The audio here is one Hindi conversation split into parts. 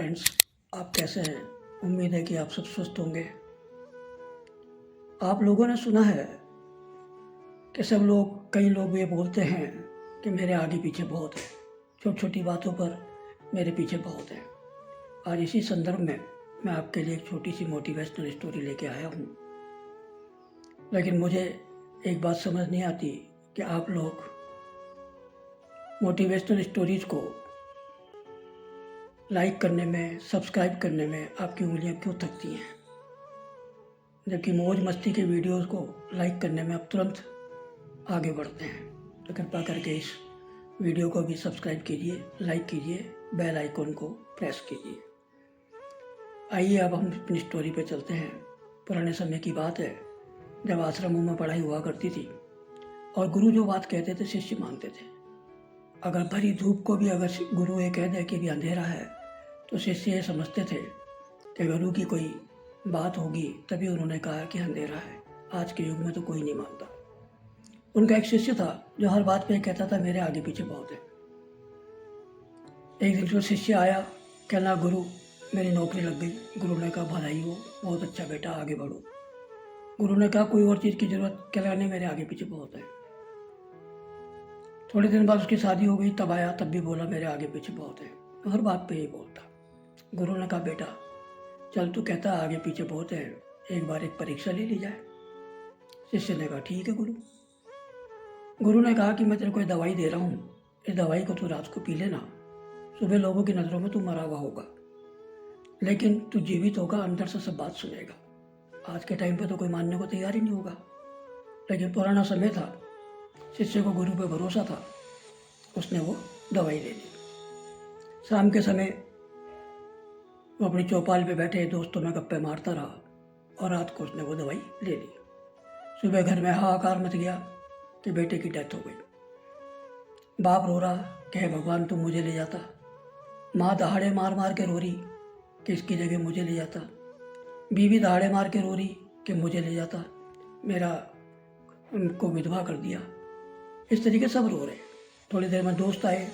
फ्रेंड्स, आप कैसे हैं? उम्मीद है कि आप सब स्वस्थ होंगे। आप लोगों ने सुना है कि कई लोग ये बोलते हैं कि मेरे आगे पीछे बहुत है, छोटी छोटी बातों पर मेरे पीछे बहुत है। आज इसी संदर्भ में मैं आपके लिए एक छोटी सी मोटिवेशनल स्टोरी लेके आया हूँ। लेकिन मुझे एक बात समझ नहीं आती कि आप लोग मोटिवेशनल स्टोरीज को लाइक करने में, सब्सक्राइब करने में आपकी उंगलियां क्यों थकती हैं, जबकि मौज मस्ती के वीडियोस को लाइक करने में आप तुरंत आगे बढ़ते हैं। तो कृपया करके इस वीडियो को भी सब्सक्राइब कीजिए, लाइक कीजिए, बेल आइकन को प्रेस कीजिए। आइए अब हम अपनी स्टोरी पे चलते हैं। पुराने समय की बात है, जब आश्रमों में पढ़ाई हुआ करती थी और गुरु जो बात कहते थे शिष्य मानते थे। अगर भरी धूप को भी अगर गुरु ये कह दे कि भी अंधेरा है, तो शिष्य ये समझते थे कि गुरु की कोई बात होगी तभी उन्होंने कहा कि अंधेरा है। आज के युग में तो कोई नहीं मानता। उनका एक शिष्य था जो हर बात पे कहता था मेरे आगे पीछे बहुत है। एक दिन जो शिष्य आया, कहना गुरु मेरी नौकरी लग गई। गुरु ने कहा बधाई हो, बहुत अच्छा बेटा, आगे बढ़ो। गुरु ने कहा कोई और चीज़ की जरूरत? कहना नहीं, मेरे आगे पीछे बहुत है। थोड़े दिन बाद उसकी शादी हो गई, तब आया, तब भी बोला मेरे आगे पीछे बहुत है। हर बात पे ही बोलता। गुरु ने कहा बेटा चल, तू कहता आगे पीछे बहुत है, एक बार एक परीक्षा ले ली जाए। शिष्य ने कहा ठीक है गुरु। गुरु ने कहा कि मैं तेरे को ये दवाई दे रहा हूँ, इस दवाई को तू रात को पी लेना। सुबह लोगों की नज़रों में तू मरा हुआ होगा, लेकिन तू जीवित होगा, अंदर से सब बात सुनेगा। आज के टाइम पे तो कोई मानने को तैयार ही नहीं होगा, लेकिन पुराना समय था, शिष्य को गुरु पे भरोसा था, उसने वो दवाई ले ली। शाम के समय वो अपनी चौपाल पे बैठे दोस्तों में गप्पे मारता रहा और रात को उसने वो दवाई ले ली। सुबह घर में हाहाकार मच गया कि बेटे की डेथ हो गई। बाप रो रहा कि हे भगवान तुम मुझे ले जाता। माँ दहाड़े मार मार के रो रही कि इसकी जगह मुझे ले जाता। बीवी दहाड़े मार के रो रही कि मुझे ले जाता, मेरा उनको विधवा कर दिया। इस तरीके सब रो रहे। थोड़ी देर में दोस्त आए।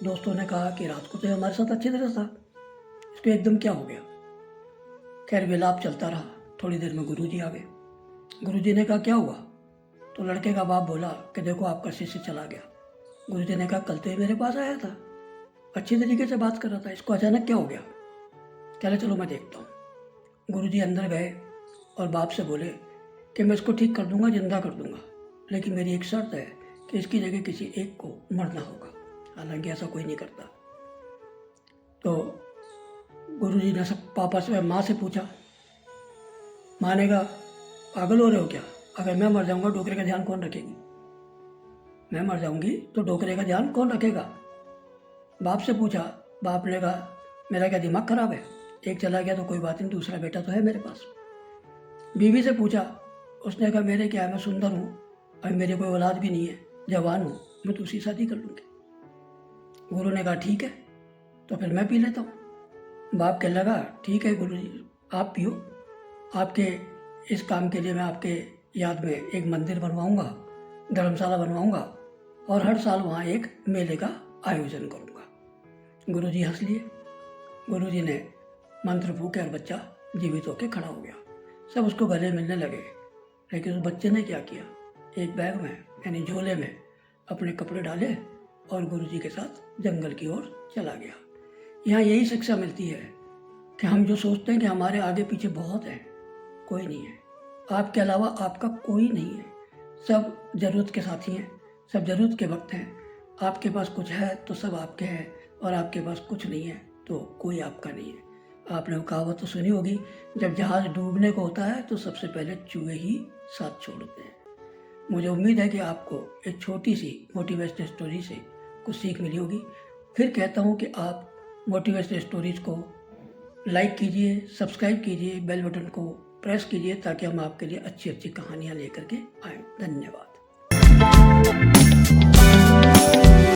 दोस्तों ने कहा कि रात को तो हमारे साथ अच्छी तरह था, इसको एकदम क्या हो गया? खैर विलाप चलता रहा। थोड़ी देर में गुरुजी आ गए। गुरुजी ने कहा क्या हुआ? तो लड़के का बाप बोला कि देखो आपका शिष्य चला गया। गुरुजी ने कहा कल तो ये मेरे पास आया था, अच्छी तरीके से बात कर रहा था, इसको अचानक क्या हो गया? कह रहे चलो मैं देखता हूँ। गुरुजी अंदर गए और बाप से बोले कि मैं इसको ठीक कर दूंगा, जिंदा कर दूंगा, लेकिन मेरी एक शर्त है कि इसकी जगह किसी एक को मरना होगा। हालांकि ऐसा कोई नहीं करता। तो गुरुजी ने सब माँ से पूछा। माँ ने कहा पागल हो रहे हो क्या? अगर मैं मर जाऊंगा डोकरे का ध्यान कौन रखेगी? मैं मर जाऊंगी तो डोकरे का ध्यान कौन रखेगा? बाप से पूछा। बाप ने कहा मेरा क्या दिमाग खराब है? एक चला गया तो कोई बात नहीं, दूसरा बेटा तो है मेरे पास। बीवी से पूछा। उसने कहा मेरे क्या है, मैं सुंदर हूँ, अभी मेरी कोई औलाद भी नहीं है, जवान हूँ, मैं दूसरी शादी कर लूँगी। गुरु ने कहा ठीक है, तो फिर मैं पी लेता हूँ। बाप कहने लगा ठीक है गुरु जी, आप पियो। आपके इस काम के लिए मैं आपके याद में एक मंदिर बनवाऊंगा, धर्मशाला बनवाऊंगा और हर साल वहाँ एक मेले का आयोजन करूंगा। गुरु जी हंस लिए। गुरु जी ने मंत्र फूके और बच्चा जीवित होकर खड़ा हो गया। सब उसको गले मिलने लगे, लेकिन उस बच्चे ने क्या किया, एक बैग में यानी झोले में अपने कपड़े डाले और गुरु जी के साथ जंगल की ओर चला गया। यहाँ यही शिक्षा मिलती है कि हम जो सोचते हैं कि हमारे आगे पीछे बहुत है, कोई नहीं है। आपके अलावा आपका कोई नहीं है। सब ज़रूरत के साथी हैं, सब ज़रूरत के वक्त हैं। आपके पास कुछ है तो सब आपके हैं, और आपके पास कुछ नहीं है तो कोई आपका नहीं है। आपने वो कहावत तो सुनी होगी, जब जहाज़ डूबने को होता है तो सबसे पहले चूहे ही साथ छोड़ते हैं। मुझे उम्मीद है कि आपको एक छोटी सी मोटिवेशनल स्टोरी से कुछ सीख मिली होगी। फिर कहता हूँ कि आप मोटिवेशनल स्टोरीज को लाइक कीजिए, सब्सक्राइब कीजिए, बेल बटन को प्रेस कीजिए, ताकि हम आपके लिए अच्छी अच्छी कहानियाँ लेकर के आएँ। धन्यवाद।